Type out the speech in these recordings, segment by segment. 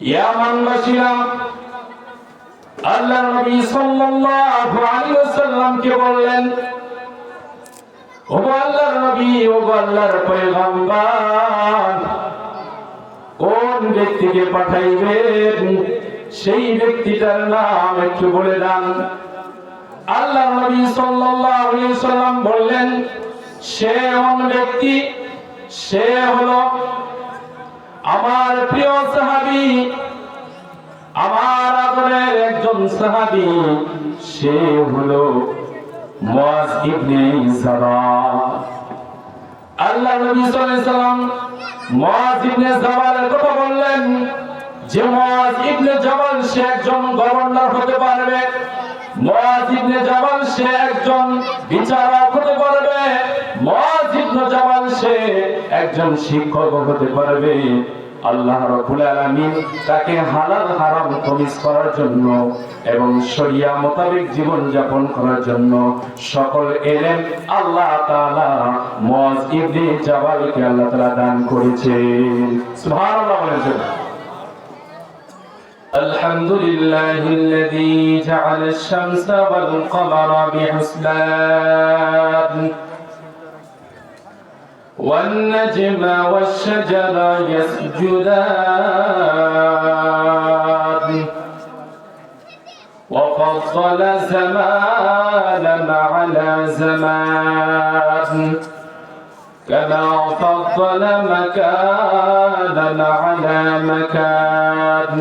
ইয়ামানবাসীরা আল্লাহর নবী সাল্লাল্লাহু আলাইহি ওয়াসাল্লামকে বললেন, ও আল্লাহর নবী, ও আল্লাহর পয়গম্বর, কোন ব্যক্তিকে পাঠাইবেন সেই ব্যক্তিটার নাম একটু বলে দেন। আল্লাহর নবী সাল্লাল্লাহু আলাইহি ওয়াসাল্লাম বললেন, সে এমন ব্যক্তি, সে হলো আমার প্রিয় সাহাবী, আমার আদরের একজন সাহাবী, সে হলো মুআয ইবনে জাবাল। আল্লাহ নবী সাল্লাল্লাহু আলাইহি ওয়াসাল্লাম মুআয ইবনে জাবালের কথা বললেন যে মুআয ইবনে জাবাল সে একজন গভর্নর হতে পারবে, মুআয ইবনে জাবাল সে একজন বিচারক হতে পারবে, মুআয ইবনে জাবাল সে একজন শিক্ষক হতে পারবে। আল্লাহ রাব্বুল আলামিন তাকে হালাল হারাম তমিজ করার জন্য এবং শরিয়া মোতাবেক জীবন যাপন করার জন্য সকল ইলম আল্লাহ তাআলা মুআয ইবনে জাবালকে আল্লাহ তাআলা দান করেছেন। সুবহানাল্লাহ বলেন। আলহামদুলিল্লাহিল্লাযী জাআলা আশ-শামসা ওয়াল কমারা বিহুসবান والنجم والشجر يسجدان وفضل زمانا على زمان كما فضل مكانا على مكان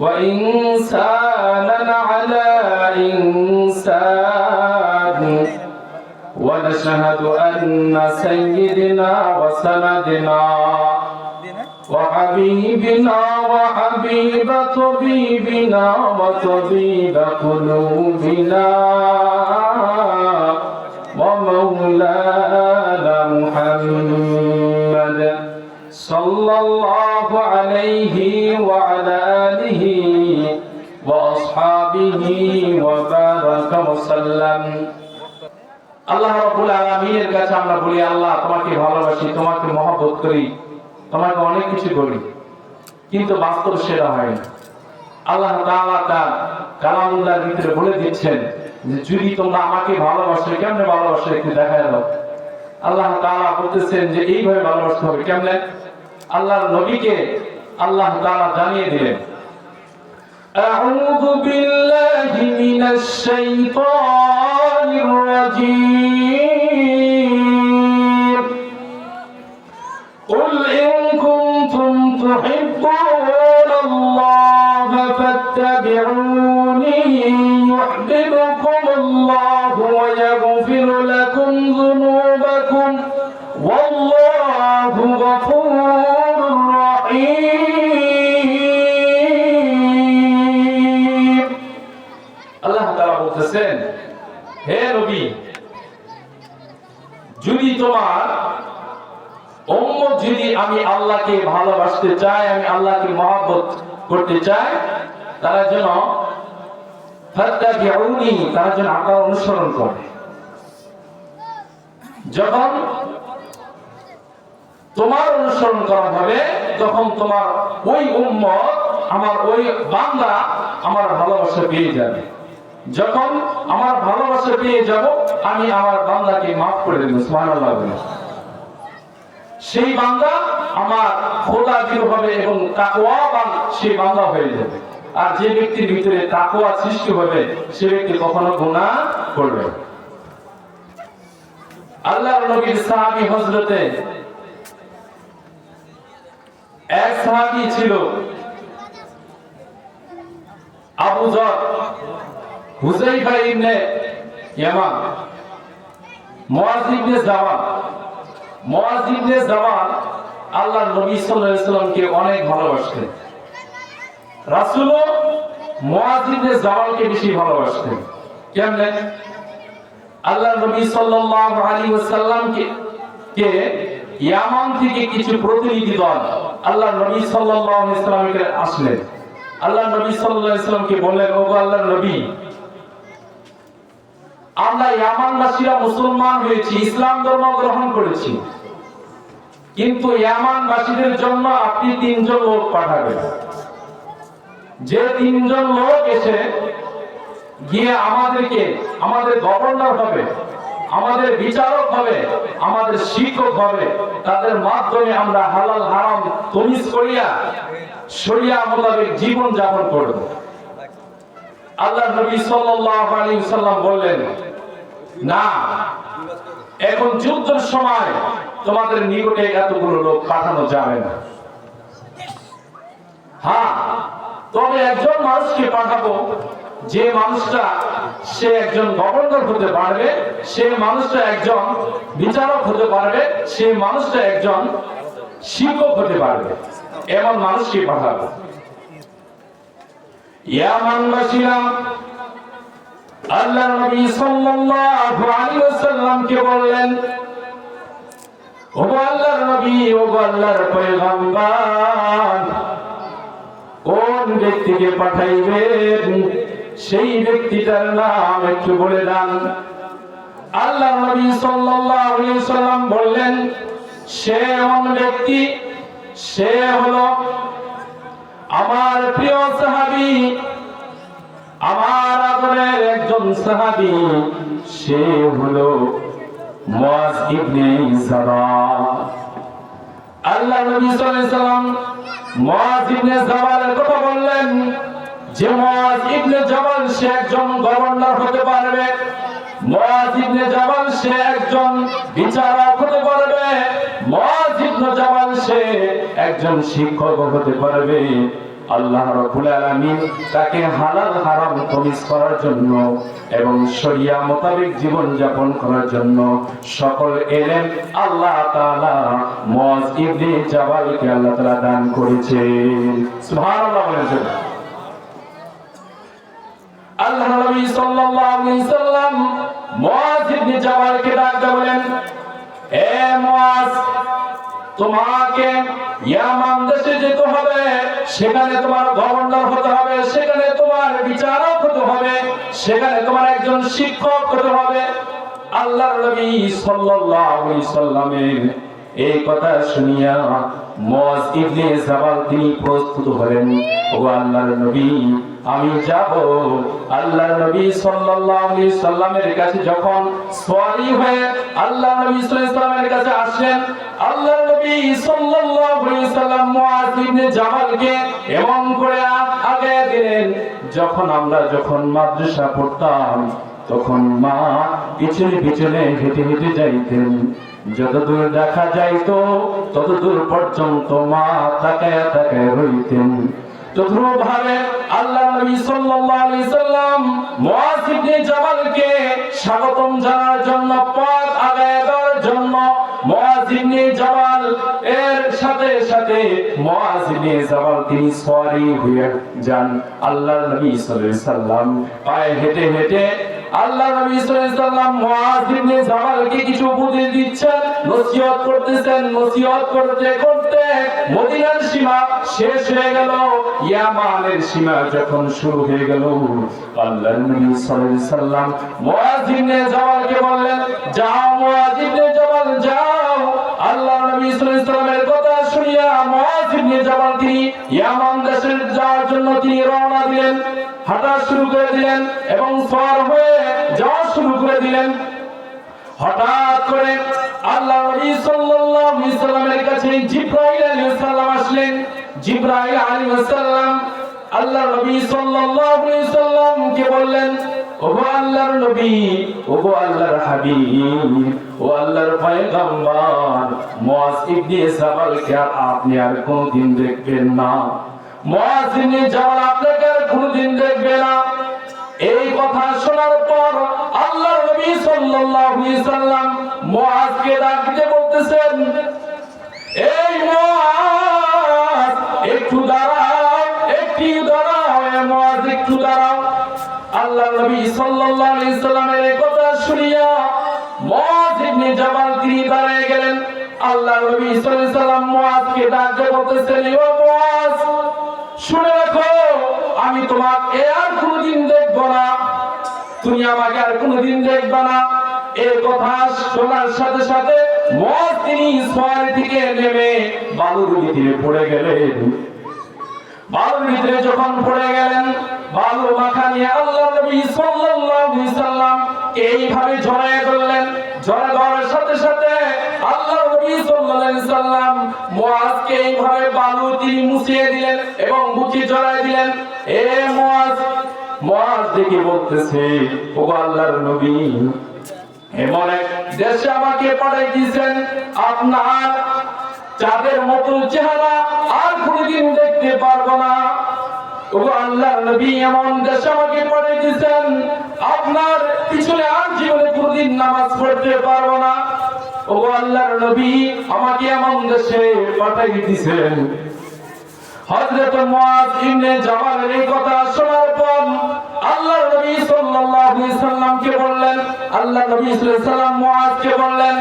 وإنسانا على إنسان ونشهد أن سيدنا وسندنا وحبيبنا وحبيب طبيبنا وطبيب قلوبنا ومولانا محمد صلى الله عليه وعلى آله وأصحابه وبارك وسلم। আল্লাহ রাব্বুল আলামিনের কাছে আমরা বলি, আল্লাহ তোমাকে ভালোবাসি, তোমাকে মহব্বত করি, তোমাকে অনেক কিছু করি, কিন্তু বাস্তব সেরা হয় না। আল্লাহ তাআলা তার কালামুল্লাহর ভিতরে বলে দিচ্ছেন যে যদি তোমরা আমাকে ভালোবাসো, কেমনে ভালোবাসো একটু দেখায় দাও। আল্লাহ তাআলা বলতেছেন যে এইভাবে ভালোবাসতে হবে। কেমনে? আল্লাহর নবীকে আল্লাহ তাআলা জানিয়ে দিলেন, আউযু বিল্লাহি মিনাশ শাইতানির রাজীম কুল ইন কুনতুম তুহিব্বুনাল্লাহা ফাত্তাবিউনি ইউহিব্বুকুমুল্লাহু ওয়া ইয়াগফির লাকুম যুনুবাকুম ওয়াল্লাহু গফুরুর রহিম। আল্লাহ তাআলা বলতেছেন, হে নবী, যদি তোমার উম্মত যদি আমি আল্লাহকে ভালোবাসতে চাই, আমি আল্লাহকে মহব্বত করতে চাই, তারা যেন ফাত্তাবিউনি, তারা যেন আমাকে অনুসরণ করে। যখন তোমার অনুসরণ করা হবে তখন তোমার ওই উম্মত, আমার ওই বান্দা আমার ভালোবাসা পেয়ে যাবে। যখন আমার ভালোবাসা পেয়ে যাব, আমি আমার বান্দাকে মাফ করে দেব। সুবহানাল্লাহ। সেই বান্দা আমার খোদা ভীরু হবে এবং তাকওয়াবান সেই বান্দা হয়ে যাবে। আর যে ব্যক্তির ভিতরে তাকওয়া সৃষ্টি হবে, সে ব্যক্তি কখনো গুনাহ করবে না। আল্লাহর নবীর সাহাবী হযরতে এক সাহাবী ছিল আবু যর হুযায়ফা ইবনে ইয়ামান। মুআয ইবনে জাবাল, মুআয ইবনে জাবাল আল্লাহর নবী সাল্লাল্লাহু আলাইহি ওয়াসাল্লামকে অনেক ভালোবাসতেন। রাসূলও মুআয ইবনে জাবালকে বেশি ভালোবাসতেন। কেমনে? আল্লাহর নবী সাল্লাল্লাহু আলাইহি ওয়াসাল্লামকে ইয়ামান থেকে কিছু প্রতিনিধি দল আল্লাহর নবী সাল্লাল্লাহু আলাইহি ওয়াসাল্লামকে আসলেন। আল্লাহর নবী সাল্লাল্লাহু আলাইহি ওয়াসাল্লামকে বললেন, ওগো আল্লাহর নবী, আমরা ইয়ামানবাসীরা মুসলমান হয়েছি, ইসলাম ধর্ম গ্রহণ করেছি, কিন্তু ইয়ামানবাসীদের জন্য আপনি 3 জন লোক পাঠাবেন, যে 3 জন লোক এসে গিয়ে আমাদের গভর্নর হবে, আমাদের বিচারক হবে, আমাদের শিক্ষক হবে, তাদের মাধ্যমে আমরা হালাল হারাম তমিজ করিয়া শরিয়া মোতাবেক জীবন যাপন করব। আল্লাহ নবী সাল্লাল্লাহু আলাইহি ওয়াসাল্লাম বললেন, না, এখন যুদ্ধের সময় তোমাদের নিকটে এতগুলো লোক পাঠানো যাবে না। হ্যাঁ, তবে একজন মানুষকে পাঠাবো, যে মানুষটা সে একজন গভর্নর হতে পারবে, সে মানুষটা একজন বিচারক হতে পারবে, সে মানুষটা একজন শিক্ষক হতে পারবে, এমন মানুষকে পাঠাবো। ইয়ামানবাসীরা আল্লাহর নবী সাল্লাল্লাহু আলাইহি ওয়াসাল্লামকে বললেন, ওগো আল্লাহর নবী, ওগো আল্লাহর পয়গম্বর, কোন ব্যক্তিকে পাঠাইবেন সেই ব্যক্তিটার নাম একটু বলে দেন। আল্লাহর নবী সাল্লাল্লাহু আলাইহি ওয়াসাল্লাম বললেন, সে এমন ব্যক্তি, সে হলো আমার প্রিয় সাহাবী, আমার আদরের একজন সাহাবী, সে হলো মুআজ ইবনে জাবাল। আল্লাহ নবী সাল্লাল্লাহু আলাইহি ওয়াসাল্লাম মুআজ ইবনে জাবালের কথা বললেন, যে মুআজ ইবনে জাবাল সে একজন গভর্নর হতে পারবে, মুআজ ইবনে জাবাল সে একজন বিচারক হতে পারবে, মুআজ ইবনে জাবাল সে একজন শিক্ষক হতে পারবে। আল্লাহ রাব্বুল আলামিন তাকে হালাল হারাম তমিজ করার জন্য এবং শরিয়া মোতাবেক জীবন যাপন করার জন্য সকল ইলম আল্লাহ তাআলা মুআজ ইবনে জাবালকে আল্লাহ তাআলা দান করেছে। সুবহানাল্লাহ বলেন। আল্লাহ নবী সাল্লাল্লাহু আলাইহি সাল্লাম মুআজ ইবনে জাবালকে ডাকতে বলেন, এ মুআজ, তোমাকে ইয়ামান দেশে যেতে হবে, সেখানে তোমার গভর্নর হতে হবে, সেখানে তোমার বিচারক হতে হবে, সেখানে তোমার একজন শিক্ষক হতে হবে। আল্লাহর নবী সাল্লাল্লাহু আলাইহি সাল্লামের এই কথা শুনিয়া মুআজ ইবনে জাবাল তিনি প্রস্তুত হলেন, ও আল্লাহর নবী, আমি যাব। আল্লাহর নবী সাল্লাল্লাহু আলাইহি সাল্লামের কাছে যখন সওয়ারি হয়ে আল্লাহ নবী সাল্লাল্লাহু আলাইহি সাল্লামের কাছে আসেন, আল্লাহর নবী সাল্লাল্লাহু আলাইহি সাল্লাম মুআজ ইবনে জাবালকে এমন করে আগে দিলেন, যখন মাদ্রাসা পড়তাম তখন মা পিছনে পিছনে হেঁটে হেঁটে যাইতেন, যতদূর দেখা যাইতো ততদূর পর্যন্ত মা তাকায়া তাকায়া রইতেন। তদ্রূপভাবে আল্লাহ নবী সাল্লাল্লাহু আলাইহি সাল্লাম মুআজ ইবনে জাবালকে স্বাগতম জানার জন্য, পথ আগায় দেওয়ার জন্য মুআজ ইবনে জাবাল এর সাথে সাথে মুআজ ইবনে জাবাল তিনি সওয়ারি হয়ে যান। আল্লাহর নবী সাল্লাল্লাহু আলাইহি সাল্লাম পায়ে হেঁটে হেঁটে আল্লাহ নবী সাল্লাল্লাহু আলাইহি সাল্লাম মুআজ ইবনে জাবালকে কিছু উপদেশ দিচ্ছেন, নসিহত করতেছেন। নসিহত করতে করতে মদিনার সীমা শেষ হয়ে গেল, ইয়ামানের সীমা যখন শুরু হয়ে গেল, আল্লাহর নবী সাল্লাল্লাহু আলাইহি সাল্লাম মুআজ ইবনে জাবালকে বললেন, যাও মুআজ ইবনে জাবাল যাও। আল্লাহর নবী সাল্লাল্লাহু আলাইহি সাল্লামের কথা শুনিয়া মুআজ ইবনে জাবাল তিনি ইয়ামান দেশে যাওয়ার জন্য তিনি রওনা দিলেন, হাঁটা শুরু করে দিলেন এবং সওয়ার হয়ে যাওয়া শুরু করে দিলেন। হঠাৎ করে আল্লাহ নবী সাল্লাল্লাহু আলাইহি সাল্লামের কাছে জিবরাইল আলাইহিস সালাম আসলেন। জিবরাইল আলাইহিস সালাম আল্লাহ নবী সাল্লাল্লাহু আলাইহি সাল্লামকে বললেন, ওগো আল্লাহর নবী, ওগো আল্লাহর হাবিব, ও আল্লাহর পয়গম্বর, মুআজ ইবনে জাবালকে আপনি আর কোনদিন দেখবেন না। মুআজ ইবনে জাবাল আপনাকে আর কোনদিন দেখবে না। এই কথা শোনার পর আল্লাহর নবী সাল্লাল্লাহু আলাইহি সাল্লাম মুআজকে ডাক দিয়ে বলতেছেন, এই মুআজ একটু দাঁড়াও, একটু দাঁড়াও, এ মুআজ একটু দাঁড়াও। আল্লাহর নবী সাল্লাল্লাহু আলাইহি সাল্লামের এই কথা শুনিয়া মুআজ ইবনে জাবাল তিনি দাঁড়িয়ে গেলেন। আল্লাহর নবী সাল্লাল্লাহু আলাইহি সাল্লাম মুআজকে ডাক দিয়ে বলতেছেন, ও মুআজ, শুনে রাখো, আমি তোমাকে আর কোনদিন দেখবো না, তুমি আমাকে আর কোনদিন দেখবে না। এই কথা শোনার সাথে সাথে মুআজ তিনি সওয়ারি থেকে নেমে বালুর ভিতরে পড়ে গেলেন। বালুর ভিতরে যখন পড়ে গেলেন, বালু মাখা নিয়ে আল্লাহর নবী সাল্লাল্লাহু আলাইহি সাল্লাম এইভাবে জড়ায় ধরলেন। জড়ায় ধরার সাথে সাথে আল্লাহর নবী সাল্লাল্লাহু আলাইহি সাল্লাম মুআজকে এইভাবে বালু তিনি মুছিয়ে দিলেন এবং বুকে জড়ায় দিলেন। এ মুআজ, মুআজ দেখে বলতেছে, ওগো আল্লাহর নবী, এমন এক দেশে আমাকে পাঠিয়ে দিয়েছেন, আপনার চাঁদের মতো চেহারা আর কোনদিন দেখতে পারবো না। ওগো আল্লাহর নবী, এমন দেশে আমাকে পাঠিয়ে দিয়েছেন, আপনার পিছনে আর জীবনে কোনদিন নামাজ পড়তে পারবো না। ওগো আল্লাহর নবী, আমাকে এমন দেশে পাঠিয়ে দিয়েছেন। হযরত মুআজ ইবনে জাবালের এই কথা শোনার পর আল্লাহর নবী সাল্লাল্লাহু আলাইহি সাল্লামকে বললেন, আল্লাহর নবী সাল্লাল্লাহু আলাইহি সাল্লাম মুআজকে বললেন,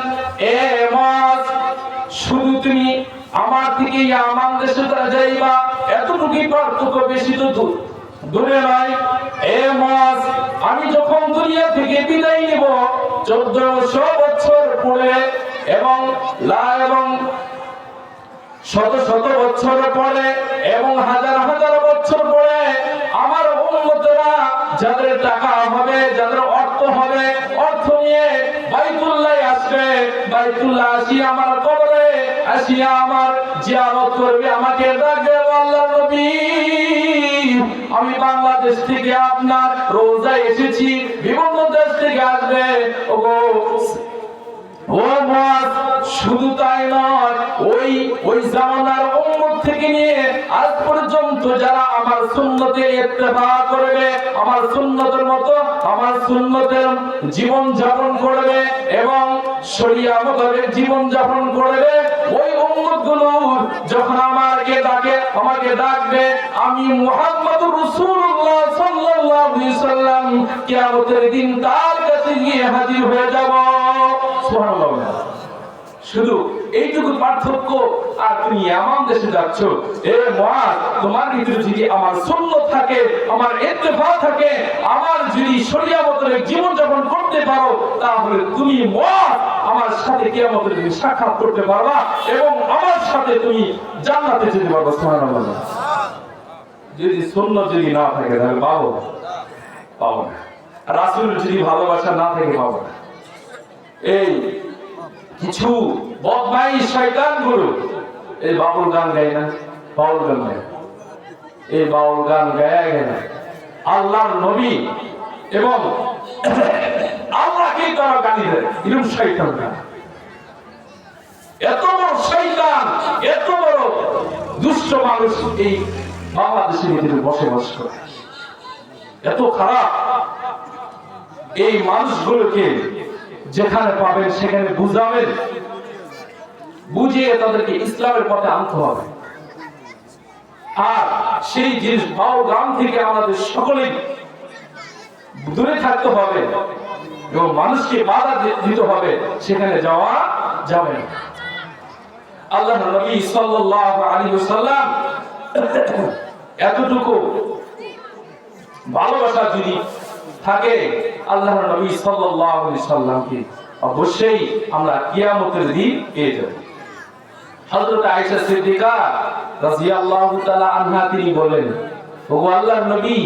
এ মুআজ, শুধু তুমি আমার থেকে ইয়ামান দেশে যাইবা, এতটুকুই পার্থক্য, বেশি তো দূরে নয়। এ মুআজ, আমি যখন দুনিয়া থেকে বিদায় নিব 1400 বছর পরে এবং শত শত বছর পরে এবং হাজার হাজার বছর পরে আমার উম্মতেরা যাদের টাকা হবে, যাদের অর্থ হবে, অর্থ নিয়ে বাইতুল্লাহ আসবে, বাইতুল্লাহ আসিয়া আমার কবরে আসিয়া আমার জিয়ারত করবে, আমাকে ডাকবে, আল্লাহর নবী, আমি বাংলাদেশ থেকে আপনার রোজায় এসেছি, বিভিন্ন দেশ থেকে আসবে। ওগো ও মুআজ, শুধু তাই নয়, ওই জামানার উম্মত থেকে নিয়ে আজ পর্যন্ত যারা আমার সুন্নতে ইত্তেবা করবে, আমার সুন্নতের মতো আমার সুন্নতের জীবন যাপন করবে এবং শরিয়া মোতাবেক জীবন যাপন করবে, ওই উম্মতগুলোর যখন আমাকে ডাকবে, আমি মুহাম্মদুর রাসূলুল্লাহ সাল্লাল্লাহু আলাইহি সাল্লাম কিয়ামতের দিন তার কাছে গিয়ে হাজির হয়ে যাব। সুবহানাল্লাহ। শুধু এইটুকু পার্থক্য, আর তুমি এমন দেশে যাচ্ছ। এ মুআজ, তোমার ভিতরে যদি আমার সুন্নাত থাকে, আমার ইত্তেবা থাকে, আমার যদি শরিয়া মোতাবেক জীবন যাপন করতে পারো, তাহলে তুমি মুআজ আমার সাথে কিয়ামতের দিন সাক্ষাৎ করতে পারবা এবং আমার সাথে তুমি জান্নাতে যেতে পারবা। সুবহানাল্লাহ। যদি সুন্নাত যদি না থাকে তাহলে পাবো না। রাসূলের যদি ভালোবাসা না থাকে পাবো না। এই কিছু বদমাইশ শয়তানগুলো এই বাউল গান গায় না, বাউল গান গায়, এই বাউল গান গায় না আল্লাহর নবী এবং আল্লাহকেই তারা গালি দেয়। এরকম শয়তান, এত বড় শয়তান, এত বড় দুষ্ট মানুষ এই বাংলাদেশের ভিতরে বসবাস করে, এত খারাপ। এই মানুষগুলোকে যেখানে পাবেন সেখানে বুঝাবেন, বুঝিয়ে তাদেরকে ইসলামের পথে আনতে হবে। আর সেই জিনিস বাউল গান থেকে আমাদের সকলেই দূরে থাকতে হবে এবং মানুষকে বাধা দিতে হবে, সেখানে যাওয়া যাবে না। আল্লাহর নবী সাল্লাল্লাহু আলাইহি ওয়াসাল্লাম এতটুকু ভালোবাসা যদি থাকে, আল্লাহর নবী সাল্লাল্লাহু আলাইহি ওয়াসাল্লামকে অবশ্যই আমরা কিয়ামতের দিন পেয়ে যাব। হযরত আয়েশা সিদ্দিকা রাদিয়াল্লাহু তাআলা আনহা তিনি বলেন, ওগো আল্লাহর নবী,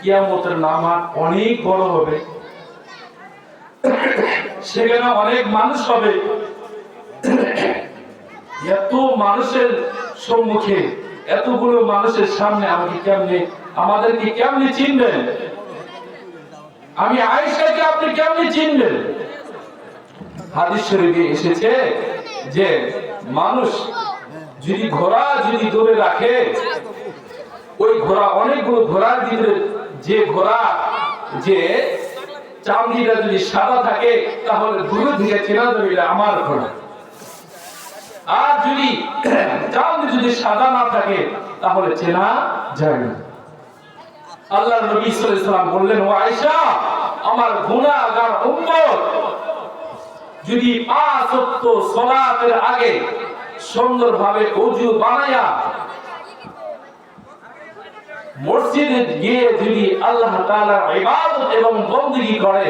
কিয়ামতের নামাজ অনেক বড় হবে, সেখানে অনেক মানুষ হবে, এত মানুষের সম্মুখে, এতগুলো মানুষের সামনে আমাদেরকে কেমনে চিনবেন? আমি আয়েশাকে আপনি কেমনে চিনবেন? হাদিস শরীফে এসেছে যে মানুষ যদি ঘোড়া যদি দৌড়ে রাখে, ওই ঘোড়া অনেকগুলো ঘোড়ার ভিতরে যে ঘোড়া যে চামড়িটা যদি সাদা থাকে, তাহলে দূরে থেকে চেনা যাবে এটা আমার ঘোড়া। আর যদি চামড়ি যদি সাদা না থাকে, তাহলে চেনা যায় না। আল্লাহর নবী সাল্লাল্লাহু আলাইহি ওয়াসাল্লাম বললেন, ও আয়েশা, আমার গুনাহগার উম্মত যদি 5 ওয়াক্ত সালাতের আগে সুন্দরভাবে ওযু বানায়া মসজিদে গিয়ে যদি আল্লাহ তাআলার ইবাদত এবং বندگی করে,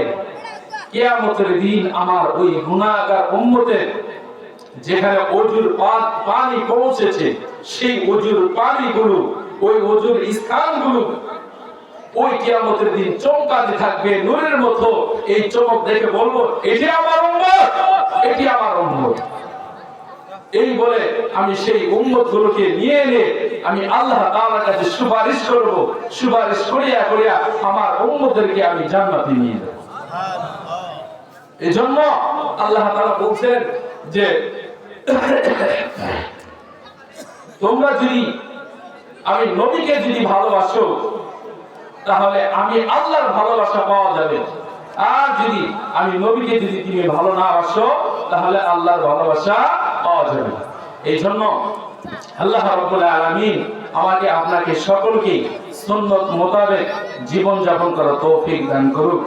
কিয়ামতের দিন আমার ওই গুনাহগার উম্মতের যেখানে অজুর পানি পৌঁছেছে সেই অজুর পানিগুলো, ওই অজুর স্থানগুলো ওই কিয়ামতের দিন চমকাতে থাকবে নূরের মতো। এই চমক দেখে বলবো এটি আমার উম্মত, এটি আমার উম্মত। এই বলে আমি সেই উম্মত গুলোকে নিয়ে এনে আমি আল্লাহ তাআলার কাছে সুপারিশ করব। সুপারিশ করিয়া করিয়া আমার উম্মতদেরকে আমি জান্নাতে নিয়ে যাব। এজন্য আল্লাহ তাআলা বলছেন যে তোমরা যদি আমি নবীকে যদি ভালোবাসো তাহলে আমি আল্লাহর ভালোবাসা পাওয়া যাবে, আর যদি আমি নবীকে যদি তুমি ভালো না বাসো তাহলে আল্লাহর ভালোবাসা পাওয়া যাবে। এই জন্য আল্লাহ রাব্বুল আলামিন আমাকে আপনাকে সকলকে সুন্নাত মোতাবেক জীবন যাপন করার তৌফিক দান করুক।